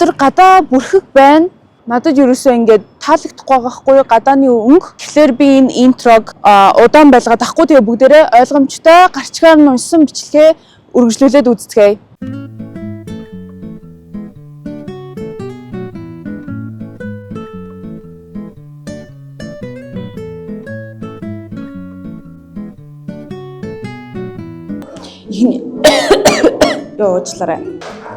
Тэр гадаа бүрхэг байна. Надад ерөөсөө ингээд таалагдахгүй байгаа хгүй юу гадааны өнгө. Тэгэхээр би энэ интрог удаан байлгаад ахгүй тэгээ бүгдээрээ ойлгомжтой гарчгаар нь уншсан бичлэгээ үргэлжлүүлээд үздэгэ. Йоо уучлаарай.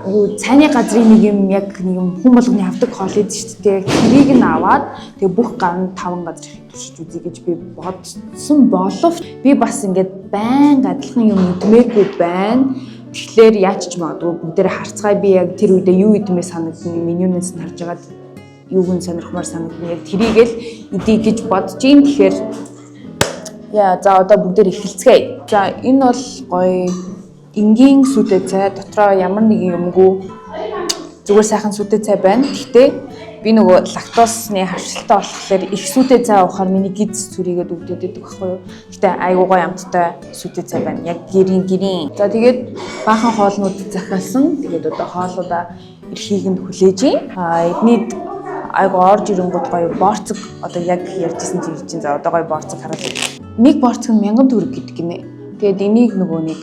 Цайны газрын нэг юм яг нэг юм хүн болгоны авдаг хоол идэв шүү дээ. Тэрийг нь аваад тэгээ бүх ган 5 газрыг туршиж үзье гэж би бодсон боловч би бас ингээд байн адилхан юм идмээргүй байна. Тэгэхээр яаж ч магадгүй бүгдээрээ харцгаая би яг тэр үедээ юу идмээ санагдна менюнээс нь харж агаад юуг нь сонирхмаар санагдна яг тэрийг л идэх гэж бодож юм. Тэгэхээр яа за одоо бүгдээр эхэлцгээе. За энэ бол гоё энгийн сүдэ цай дотроо ямар нэгэн юмгүй зүгээр сайхан сүдэ цай байна. Гэхдээ би нөгөө лактозны хавшилтаа болохоор их сүдэ цай уухаар миний гиз зүрийгээд өгдөг байхгүй юу. Гэтэ айгуу гоё амттай сүдэ цай байна. Яг гэрийн. За тэгээд баахан хоолнууд захиалсан. Тэгээд одоо хоолуудаа эрхийг нь хүлээж юм. Эдний айгуу орж ирэнгүүт гоё борцог одоо яг ярьжсэн чинь за одоо гоё борцог хараад нэг борцог нь 1000 төгрөг гэдэг гинэ. Тэгээд энийг нөгөө нэг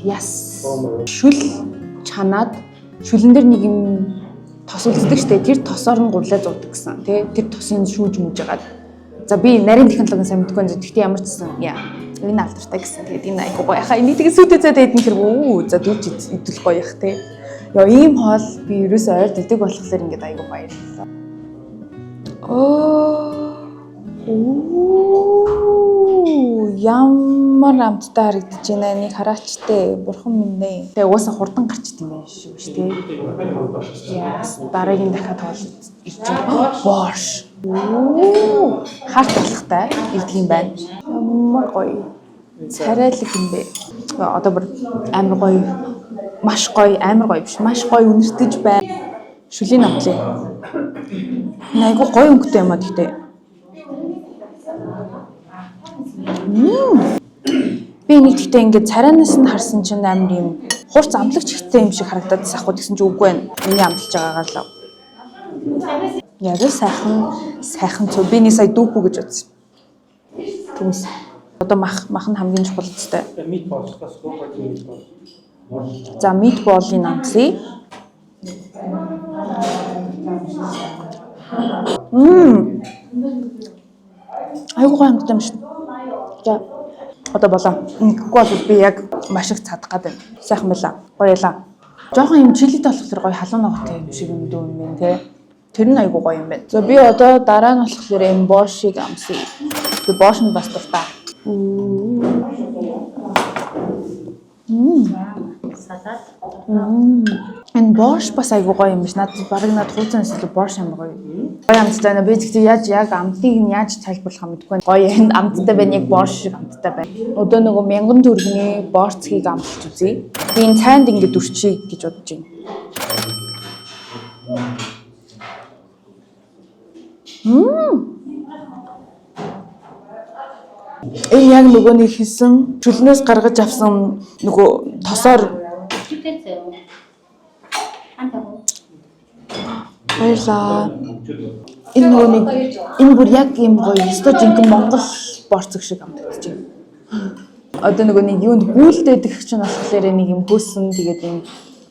яс шүл чанаад шүлэн дээр нэг юм тос үлддэг штэ тэр тосоор нь гурлаа зуудаг гэсэн тий тэр тосын шүүж мүж ягаад за би нарийн технологийн сайн мэдгүй байна гэхдээ ямар ч гэсэн энэ алдартай гэсэн тэгээд энэ айгуу гоё яхаа энийг тэгээ сүтэ цаад идэх хэрэг за дүүч идэл гоё ях тий ёо ийм хоол би ерөөсөө ойр дэдэг болохоор ингээд айгуу баярлалаа ямар амттай харагдаж байна нэг хараачтай бурхан минь ээ. Тэгээ уусаа хурдан гарчд юм байна шүү дээ. Яас дараагийн дахиад тоол ирж байгаа. Борш. Харт талхтай ирдэг юм байна. Ямар гоё. Царайлаг юм бэ. Одоо бүр амар гоё. Маш гоё, амар гоё биш. Маш гоё үнэртэж байна. Шүлийн намтлаа. Айгу гоё өнгөтэй юм а гэхдээ. Би нэг тэгтээ ингээд царайнаас нь харсан чинь амар юм хурц амтлагч ихтэй юм шиг харагдаад сахгүй гэсэн чи үгүй байна. Миний амталж байгаагаа л. Яг сайхан цоо би нэг сая дүүпүү гэж бодсон. Түнс. Одоо мах нь хамгийн чухал үстэй. За митболын амтлыг. Айгуу гоё амттай юм шиг. За одоо болоо. Ингэхгүй бол би яг маш их цадах гэдэг. Сайхан байлаа. Гоёлаа. Жохон юм чилит болохоор гоё халуун ноготой юм шиг юм дүү юм байна те. Тэр нь айгуу гоё юм байна. За би одоо дараа нь болохоор энэ бошиг амсъя. Би бош нь бас дуртай. Салат. Энэ бош бас айгуу гоё юм биш. Надад барыг над хууцаас илүү бош юм гоё. Гоё амттай байна. Би зөвхөн яг амтыг нь яаж тайлбарлах юм гэдэггүй. Гоё энэ амттай байна яг бош шиг амттай байна. Одоо нөгөө 1000 төгрөгийн борцгийг амталж үзье. Би энэ цайнд ингээд үрчий гэж бодож байна. Энэ яг нөгөө нэг хийсэн чүлнээс гаргаж авсан нөгөө тосоор баярлаа. Энэ нөгөө нэг энэ бүр яг юм гоё өстө жинхэнэ Монгол борцог шиг амтагдаж байна. Одоо нөгөө нэг юунд гүйлдээд их чинь болохоор нэг юм хөөсөн тэгээд юм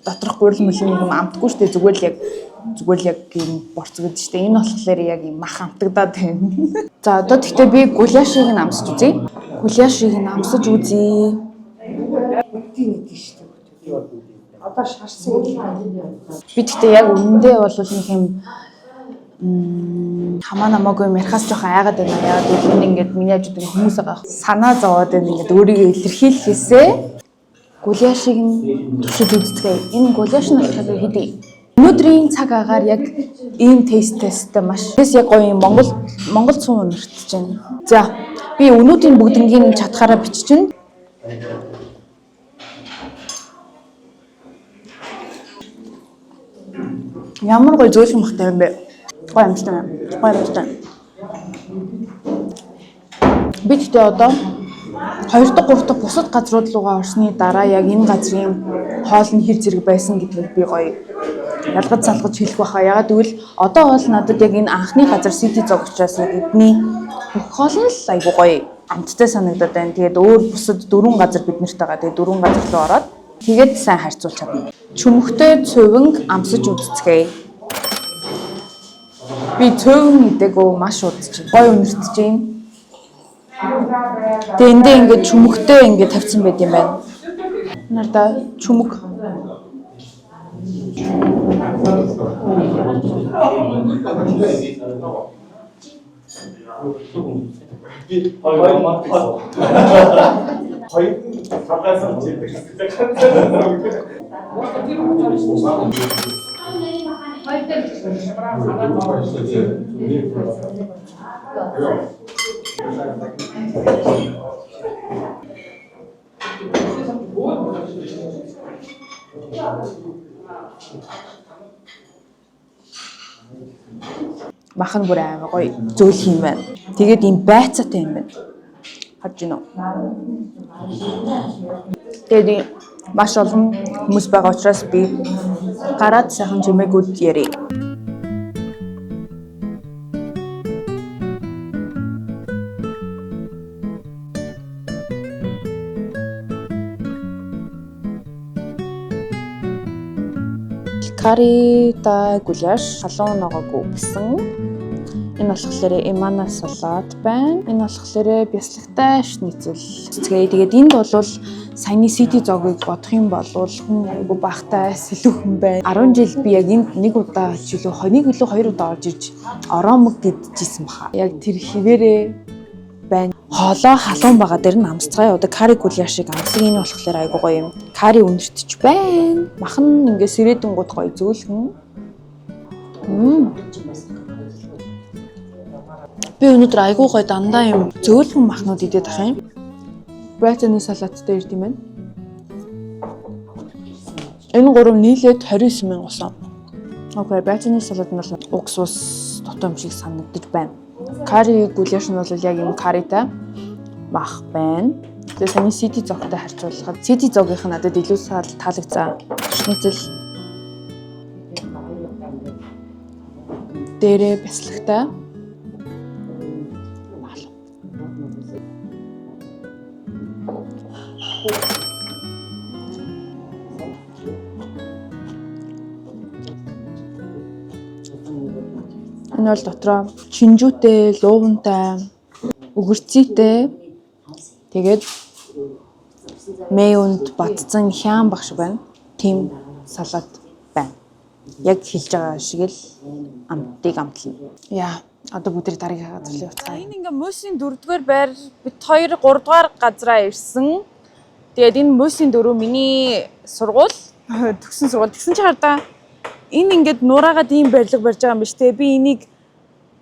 доторх гурил мөлний нэг юм амтгүй штэ зүгээр л яг юм борцог гэдэг штэ. Энэ болохоор яг юм мах амтагдаад байна. За одоо тэгтээ би гуляшийг нь амсаж үзье. Гуляшийг нь амсаж үзье. Бүгдийг нэг штэ. Одоо шарсан юм. Би тэгтээ яг үнэндээ бол нэг юм хамаа намаагүй ярихаас жоохон айгаад байна. Яагаад гэвэл ингээд миний ажид хүмүүс байгаа санаа зовоод байна. Ингээд өөрийгөө илэрхийлэхээсээ гуляшийг нь туршиж үздэг. Энэ гуляш нь болохоор хэдий өнөөдрийн цаг агаар яг ийм тесттэй маш. Тэс яг гоё Монгол цуун унартж байна. За би өнөөдрийн бүгднийг чадхаараа биччихнэ. Ямар гоё зөөлөн махтай юм бэ? Гоё амттай. Гоё амттай. Би тэгтээ одоо 2 дахь 3 дахь бусад газрууд руугаа орсны дараа яг энэ газрын хоол нь хэр зэрэг байсан гэдгийг би гоё ялгаж салгаж хэлэх байхаа. Ягаад гэвэл одоо бол надад яг энэ анхны газар сити зог учраас яг эдний бүх хоол нь л айгуу гоё амттай санагдаад байна. Тэгээд өөр бусад 4 газар бид нарт байгаа. Тэгээд 4 газар руу ороод тэгээд сайн харьцуулж чадна. Чүмхтэй цувинг амсаж үзцгээе. Би цувин гэдэгөө маш удаж гоё үнэртэж байна. Тэгээд эндээ ингээд чүмхтэй ингээд тавьсан байт юм байна. Нарда чүмэг махан бүр амар гоё зөөлх юм байна. Тэгээд ийм байцаатай юм байна. Харж байна уу? Тэгээд маш олон хүмүүс байгаа учраас би гараад сайхан чимээгүүд ярив. Карита гуляш халуун ногоогүй гэсэн. Энэ болохоор эмана салат байна. Энэ болохоор бясалгатай шницэл. Тэгээд энд бол саяны сити зогийг бодох юм бол хүн айгу бахтай сэлүүхэн байна. 10 жил би яг энд нэг удаа жилүү 2 удаа орж иж ороомог гэдчихсэн баха. Яг тэр хിവэрээ байна. Хоолоо халуун байгаа дээр нь амсцгаа яваад кари гуляшиг амсаг энэ болохоор айгу гоё юм. Кари үнэртэж байна. Махан ингээ сэрээдэнгууд гоё зөөлхөн. Би өнөөдөр айгу гоё дандаа юм зөөлхөн махнууд идээд ах юм. Брайтоны салаттай ирд юм байна. Энэ гурав нийлээд 29,000 болсон. Окей, брайтоны салат нь бол угс ус дотом шиг санагдаж байна. Кари гуляш нь бол яг юм каритай мах байна. Тэгээд саяны сити зогтой харьцуулахад сити зогийнх нь надад илүү таалагдсан. Шницэл дээрээ бясалгатай. Энэ бол дотроо чинжүүтэй, луувантай, өгөрцөйтэй. Тэгээд мэйонд батцсан хяан багш байна. Тим салат байна. Яг хэлж байгаа шиг л амтыг амтлна. Яа, одоо бүгд дараагийн газар руу явцгаа. Энэ ингээ мөсийн 4-р байр бит 2 3-р газараа ирсэн. Тэгээд энэ мөсийн 4 миний сургууль төгсөн сургууль. Тэгсэн чи хардаа энэ ингээд нураагаад ийм барилга барьж байгаа юм биш те. Би энийг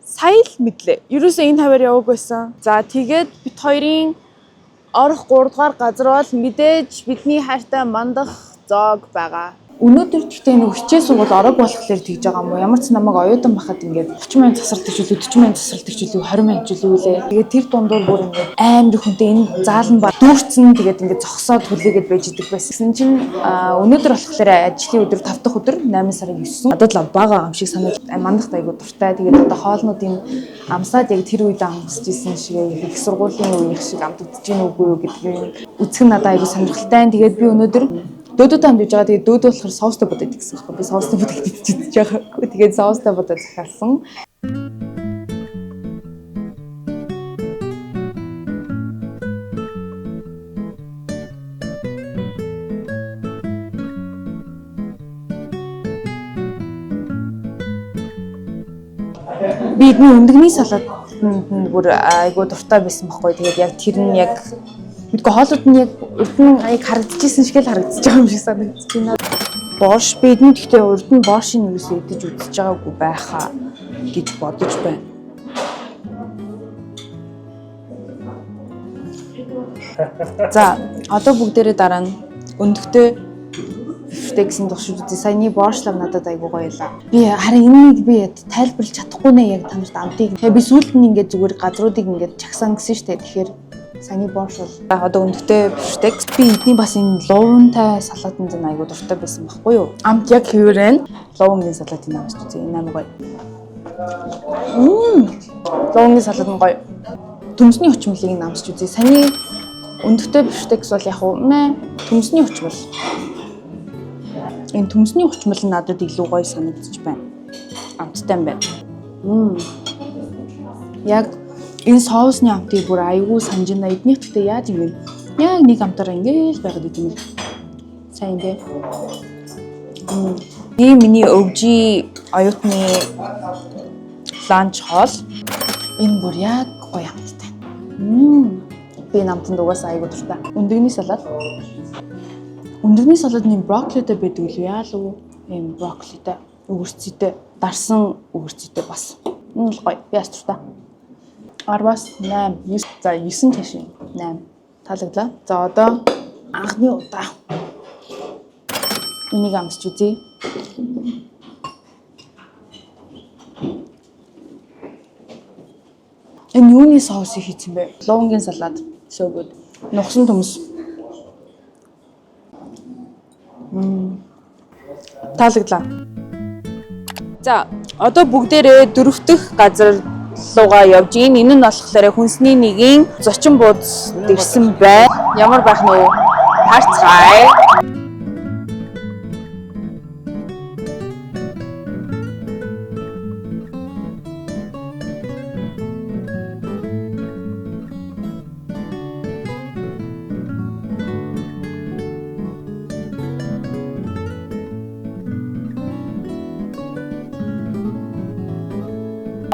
сая л мэдлээ. Ерөөсөө энэ хавар яваг байсан. За тэгээд бит 2-ын орох 3-р газар бол мэдээж бидний хайртай мандах зоог байгаа. Өнөөдөр гэхдээ нэг хичээл сургууль орог болохоор тэгж байгаа юм уу? Ямар ч намайг оюутан бахад ингээд 30,000 засалдаг ч үлээ 40,000 засалдаг ч үлээ 20,000 ч үлээ. Тэгээд тэр дундуур бүр ингээд амар хүнтэй энэ заалан ба дүүрцэн тэгээд ингээд зогсоод хүлээгээд байж идэг байсан. Гэсэн чинь өнөөдөр болохоор ажлын өдөр 5 дахь өдөр 8 сарын 9. Одоо л бага юм шиг санаад мандахт айгу дуртай. Тэгээд одоо хоолнуудын амсаад яг тэр үед амсаж исэн шиг их сургуулийн үеих шиг амтдаж гин үгүй юу гэдгийг үзэх нь надад айгу сонирхолтой. Тэгээд би өнөөдөр дөөдөө амдж байгаа. Тэгээд дөөдөө болохоор соустай бодоод гэсэн юм. Би соустай бодоод идчихэж байгаа. Тэгээд соустай бодоод захиалсан. Бидний өндөгний салат бүр айгуу дуртай байсан байхгүй. Тэгээд яг тэр нь яг мэдгүй хоолууд нь яг урд нь аяг харагдчихсэн шиг л харагдаж байгаа юм шиг санагдаж байна. Борш бидний гэхдээ урд нь боршийг юусоо идэж үзэж байгаагүй байхаа гэж бодож байна. За одоо бүгдээрээ дараа нь өндөгтэй гэсэн тохшиж үзье. Саяны боршлог надад айгуу гоё байлаа. Би харин энийг би тайлбарлаж чадахгүй нэ яг танарт амтыг. Тэгээ би сүүлд нь ингээд зүгээр газруудыг ингээд чагсаана гэсэн штэ. Тэгэхээр Саяны борш бол одоо өндөртэй бифштекс. Би эдний бас энэ луунтай салаатын зэн айгуу дуртай байсан байхгүй юу? Амт яг хэвээрэн луунгийн салаатын амс үзье. Энэ амар гоё. Луунгийн салаат нь гоё. Төмсний хүчмэлийг намсч үзье. Саяны өндөртэй бифштекс бол яг уу төмсний хүчмэл. Энэ төмсний хүчмэл нь надад илүү гоё санагдчих байна. Амттай юм байна. Яг энэ соусны амтыг бүр айгүй санаж байна. Эднийх гэхдээ яаж юм бэ? Яг нэг амтаараа ингээл байгаад идэв юм. Сайн дээ. Миний өвжи оюутны ланч хоол. Энэ бүр яг гоё амттай. Би намтанд угаасаа айгүй дуртай. Өндөгний салат. Өндөгний салат нь брокколитэй байдаг л яалуу. Энэ брокколитэй, өгөрцөйтэй, дарсан өгөрцөйтэй бас. Энэ л гоё. Би дуртай. 10-аас 8, 9, за 9 тийш 8 таалагдлаа. За одоо анхны удаа энийг амсч үзье. Энэ юуны соусыг хийсэн бэ? Луунгийн салат, so good. Нухсан төмс. Таалагдлаа. За одоо бүгдээрээ дөрөвдөх газар лугаа явж гин. Энэ нь болохоор хүнсний нэгийн зочин бууз дэвсэн бай. Ямар байх нь вэ? Харцгаая.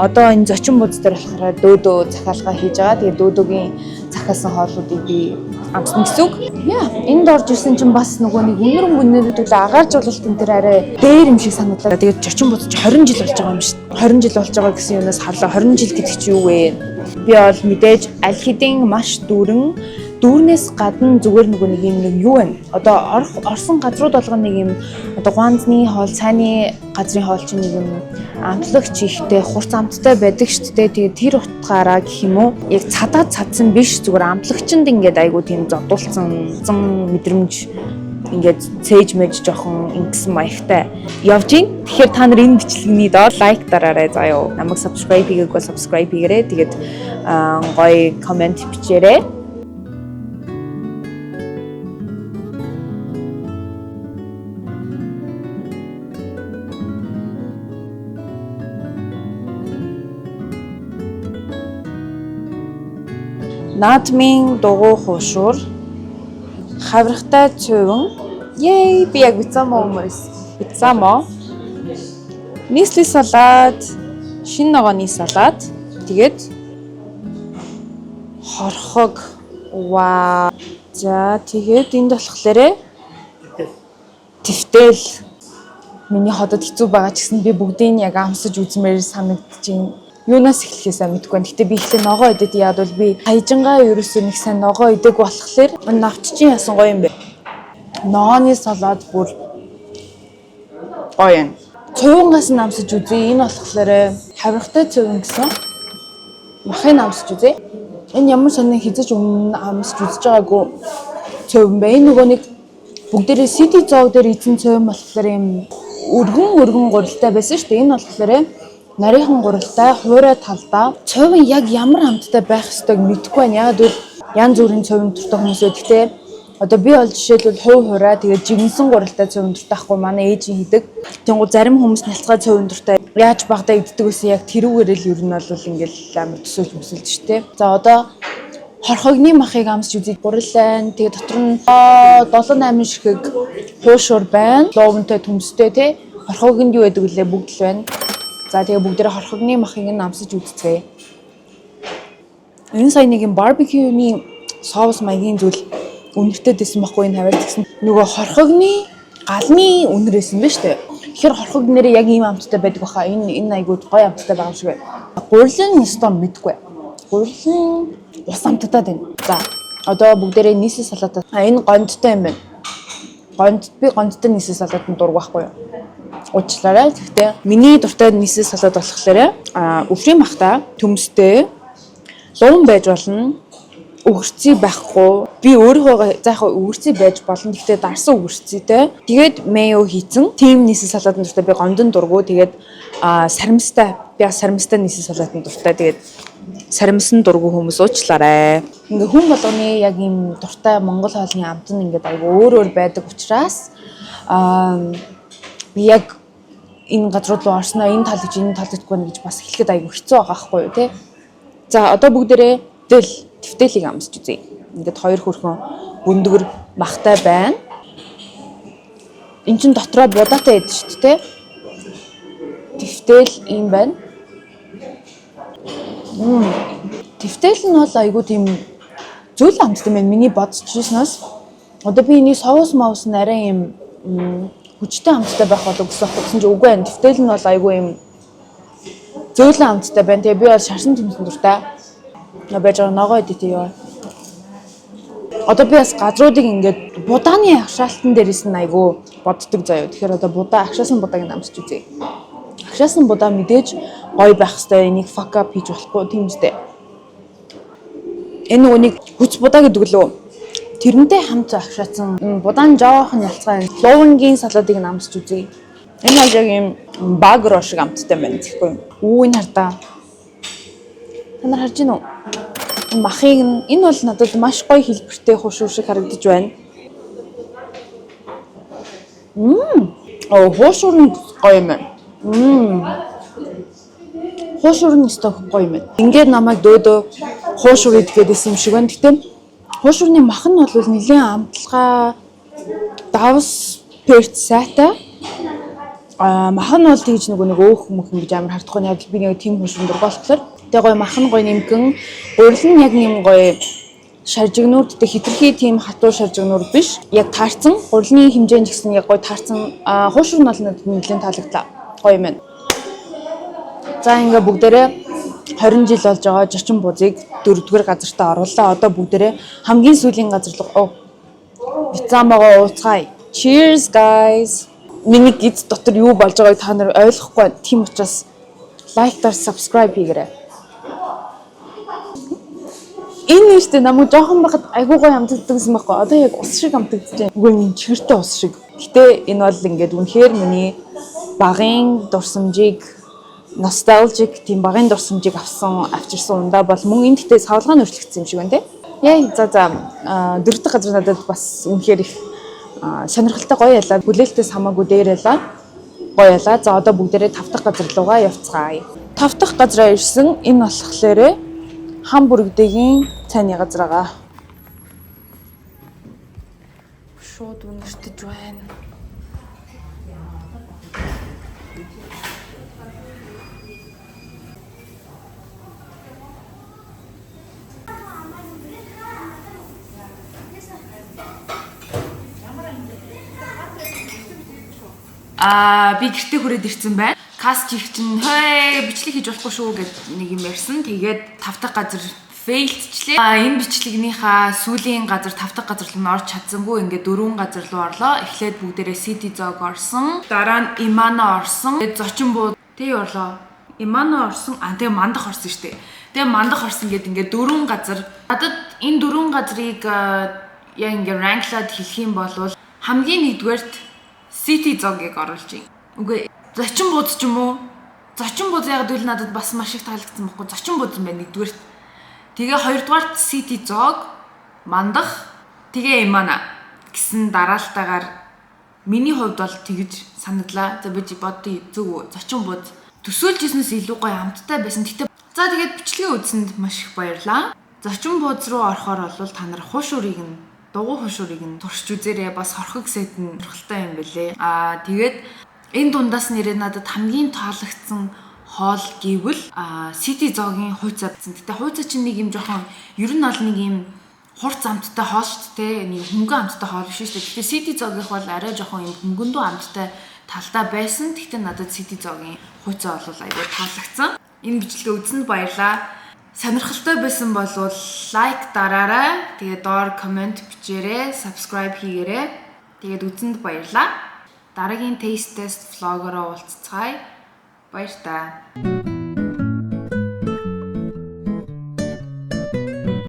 Одоо энэ зочин бууз дээр болохоор дөөдөө захиалга хийж байгаа. Тэгээ дөөдөөгийн захиалсан хооллуудыг би амсна гэсэн үг. Энд орж ирсэн чинь бас нөгөө нэг үнэр төлөө агаар жуулалтын дээр арай дээр юм шиг санагдлаа. Тэгээд зочин бууз чи 20 жил болж байгаа юм шүү дээ. 20 жил болж байгаа гэсэн юмнаас харлаа 20 жил гэдэг чи юу вэ? Би бол мэдээж аль хэдийн маш дүүрнээс гадна зүгээр нөгөө нэг юм юу вэ? Одоо орсон газрууд болгоно нэг юм одоо гуанзны хоол, цайны газрын хоол чинь нэг юм амтлагч ихтэй хурц амттай байдаг шүү дээ. Тэгээд тэр утгаараа гэх юм уу? Яг цадсан биш зүгээр амтлагчинд ингээд айгуу тийм зодуулсан мэдрэмж ингээд цээж мэж жоохон ингэсэн маягтай явж гин. Тэгэхээр та нар энэ бичлэгний доор лайк дараарай заяа. Намайг subscribe хийгээгүй subscribe хийгээрэй. Тэгээд гоё комент бичээрэй. Наадмын дугуй хуушуур хаврахтай цөөвөн би яг бицамо хүмүүс бицамо нийслэл салат шинэ ногооны салат тэгээд хорхог за тэгээд энд болохоор тэвтэл миний ходод хэцүү байгаа ч гэсэн би бүгдийг яг амсаж үзмээр санагдчихээн. Юунаас эхлэхээсээ мэдэхгүй байна. Гэтэ би ихлэ ногоо идэт яад бол би хаяжингаа ерөөсөө нэг сайн ногоо идэг болохоор навччин ясан гоё юм бэ. Ногооны салат бүр гоё юм. Цувангаас намсаж үзье. Энэ болохоор хаврахтай цуван гэсэн. Махыг намсаж үзье. Энэ ямар сони хизэж өмнө амсаж үзэж байгаагүй цуван бэ. Энэ нөгөө нэг бүгдээрээ сити зоог дээр эзэн цуван болохоор юм өргөн гурилтай байсан шүү дээ. Энэ болохоор нарийнхан гурилтай, хуурай талдаа. Цуван яг ямар хамттай байх ёстойг мэдэхгүй байна. Яг л янз бүрийн цуван туртай хүмүүс байдаг те. Одоо би бол жишээлбэл хуурай тэгээд жигнсэн гурилтай цуван туртай ахгүй манай ээж хийдэг. Тэнгуү зарим хүмүүс нялцгай цуван туртай яаж багтаа иддэг гэсэн яг тэрүүгээр л ер нь бол ингээл амар төсөөлж мөсөлж штэ. За одоо хорхогны махыг амсч үзье. Гурилайн тэгээд дотор нь 7-8 ширхэг хуушуур байна. Луувантай төмстэй те. Хорхогнд юу байдаг вүлээ бүгд л байна. За тэгээ бүгдээрээ хорхогны махыг амсаж үзцгээе. Энэ сая нэг юм барбекюны соус маягийн зүйл үнэртэй дэсэн байхгүй энэ хавьд гэсэн. Нөгөө хорхогны галны үнэр байсан ба штэ. Тэгэхээр хорхог нэрээ яг ийм амттай байдаг баха. Энэ айгууд гоё амттай байгаа юм шиг байна. Гурилын стом мэдгүй. Гурилын ус амттай байна. За одоо бүгдээрээ нийслэл салаатаа. Энэ гондтой юм байна. Би гондтой нийслэл салаатанд дург байхгүй юу? Уучлаарай. Гэхдээ миний дуртай нийслэл салат болохоор өврийн махта төмстэй луун байж болно. өгөрцөй байхгүй. Би өөрийнхөө заахаа өгөрцөй байж болно. Гэхдээ дарсан өгөрцөйтэй. Тэгээд мэйо хийцэн. Тим нийсэл салаатын дуртай би гомдон дургу. Тэгээд сарамстай. Би сарамстай нийсэл салаатын дуртай. Тэгээд сарамсан дургу хүмүүс уучлаарай. Ингээ хүн болгоны яг ийм дуртай Монгол хоолны амтан ингээд айгу өөр байдаг учраас би яг энэ газрууд руу орсноо энэ талж энэ талдаггүй нэ гэж бас хэлэхэд айгу хэцүү байгаа байхгүй юу те. За одоо бүгдээрээ твтэлийг амсч үзье. Ингээд хоёр хөрхөн бүндгэр махтай байна. Энд чин дотроо будаатай байдаг шүү дээ. Твтэл юм байна. Твтэл нь бол айгуу тийм зүйл амттай байна. Миний бодож ирснээс одоо би энийг соус маус нарай юм хүчтэй амттай байх болов гэсэн чинь үгүй байна. Твтэл нь бол айгуу юм зөөлөн амттай байна. Тэгээ би бол шашин тэмсэн дуртай. Байж байгаа ногоо идэт ёо. Одоо би бас газруудыг ингээд будааны агшаалтан дээрээс нь айгу боддог заяа. Тэгэхээр одоо будаа агшаасан будааг намсч үзье. Агшаасан будаа мэдээж гоё байх хэвээр энийг fuck up хийж болохгүй тийм үстэй. Энэ үнийг хүч будаа гэдэг лөө. Тэрнтэй хамт агшаасан будаан жоохон ялцгаа луунгийн салаадыг намсч үзье. Энэ бол яг юм багро шиг амттай байна гэхгүй. Энэ хардаа. Та нар харж байна уу? Махыг энэ бол надад маш гоё хэлбэртэй хушуу шиг харагдаж байна. Хушуур нь гоё юм байна. Хушуур нь өстой гоё юм байна. Ингээд намайг дөөдөө хушуур идгээдсэн юм шиг байна. Гэтэ хушуурны мах нь бол нэлийн амтлагаа давс перц сайтай. Мах нь бол тэгж нэг өөх мөх ингэж амар хардахгүй яг би нэг тийм хушуур дургуулахлаар тэгээ гоё мах нь гоё нэмгэн урил нь яг нэм гоё шаржигнуудтай хитрхи тийм хатуу шаржигнууд биш яг таарсан урилны хэмжээнд гэсэн яг гоё таарсан хуушур нь бол надад нэлээд таалагдлаа гоё юм байна. За ингээ бүгдээрээ 20 жил болж байгаа жочин бузыг 4-р газартаа оруулаа. Одоо бүгдээрээ хамгийн сүүлийн газар руу бицаамагаа ууцгаая. Cheers guys. Миний гид дотор юу болж байгааг та нар ойлгохгүй. Тийм учраас лайктаар subscribe хийгээрэй. Энэ нэртэй намайг жоохон байхад айгуу гоё амтдагсан байхгүй. Одоо яг ус шиг амтагдаж байна. Үгүй энэ чигэртэй ус шиг. Гэтэ энэ бол ингээд үнэхээр миний багын дурсамжийг nostalgic тийм багын дурсамжийг авчирсан ундаа бол мөн энэ гэтээ савлгаа нь өөрчлөгдсөн юм шиг байна те. Яа за 4 дахь газар надад бас үнэхээр их сонирхолтой гоё ялаа. Хүлээлтээс хамаагүй дээр ялаа. Гоё ялаа. За одоо бүгдээрээ 5 дахь газар руугаа явцгаая. 5 дахь газараа ирсэн. Энэ болохоор Хамбургдэгийн цайны газар байгаа. Шууд үнэртэж байна. Би гэртээ хүрээд ирсэн байна. Каст их чинь бичлэг хийж болохгүй шүү гэд нэг юм ярьсан. Тэгээд 5 дахь газар фейлдчлээ. Энэ бичлэгнийхаа сүүлийн газар 5 дахь газар руу орч чадсангүй. Ингээд 4 газар руу орлоо. Эхлээд бүгдээрээ City Zog орсон. Дараа нь Imano орсон. Тэгээд зочин бууд тий орлоо. Imano орсон. Тэгээ мандах орсон шүү дээ. Тэгээ мандах орсон гэд ингээд 4 газар. Надад энэ 4 газрыг яг ингээд ранклаад хэлэх юм бол хамгийн нэгдүгээрт City Zog-ыг оруулж байна. Үгүй зочин бууз ч юм уу? Зочин бууз яг дүүл надад бас маш их таалагдсан байхгүй. Зочин бууз юм байна нэгдүгээрт. Тэгээ хоёрдугаарт City Zog, мандах, тэгээ Imano гэсэн дараалтайгаар миний хувьд бол тэгж санагдлаа. За би боддоо зүг үү. Зочин бууз төсөөлжсэнээс илүү гоё амттай байсан. Гэтэ за тэгээд бичлэгийн үзсэнд маш их баярлаа. Зочин бууз руу орохоор бол та нар хуушурыг нь дугуй хуушурыг нь туршиж үзээрэй. Бас хорхог сэт нь сонирхолтой юм бэлээ. Тэгээд энэ дундаас нэрээ надад хамгийн таалагдсан хоол гэвэл City Zog-ийн хуйцаа гэсэн. Гэтэ хуйцаа чинь нэг юм жоохон ер нь бол нэг юм хурц амттай хоол шүү дээ. Нэг хөнгөн амттай хоол биш шүү дээ. Гэтэ City Zog-ийнх бол арай жоохон юм хөнгөндөө амттай талтай байсан. Гэтэ надад City Zog-ийн хуйцаа бол аягүй таалагдсан. Энэ бичлэгээ үзсэнд баярлаа. Сонирхолтой байсан бол лайк дараарай. Тэгээд доор комент бичээрэй, subscribe хийгээрэй. Тэгээд үзсэнд баярлаа. Дараагийн taste test vlog-ороо уулзцгаая. Баяр таа.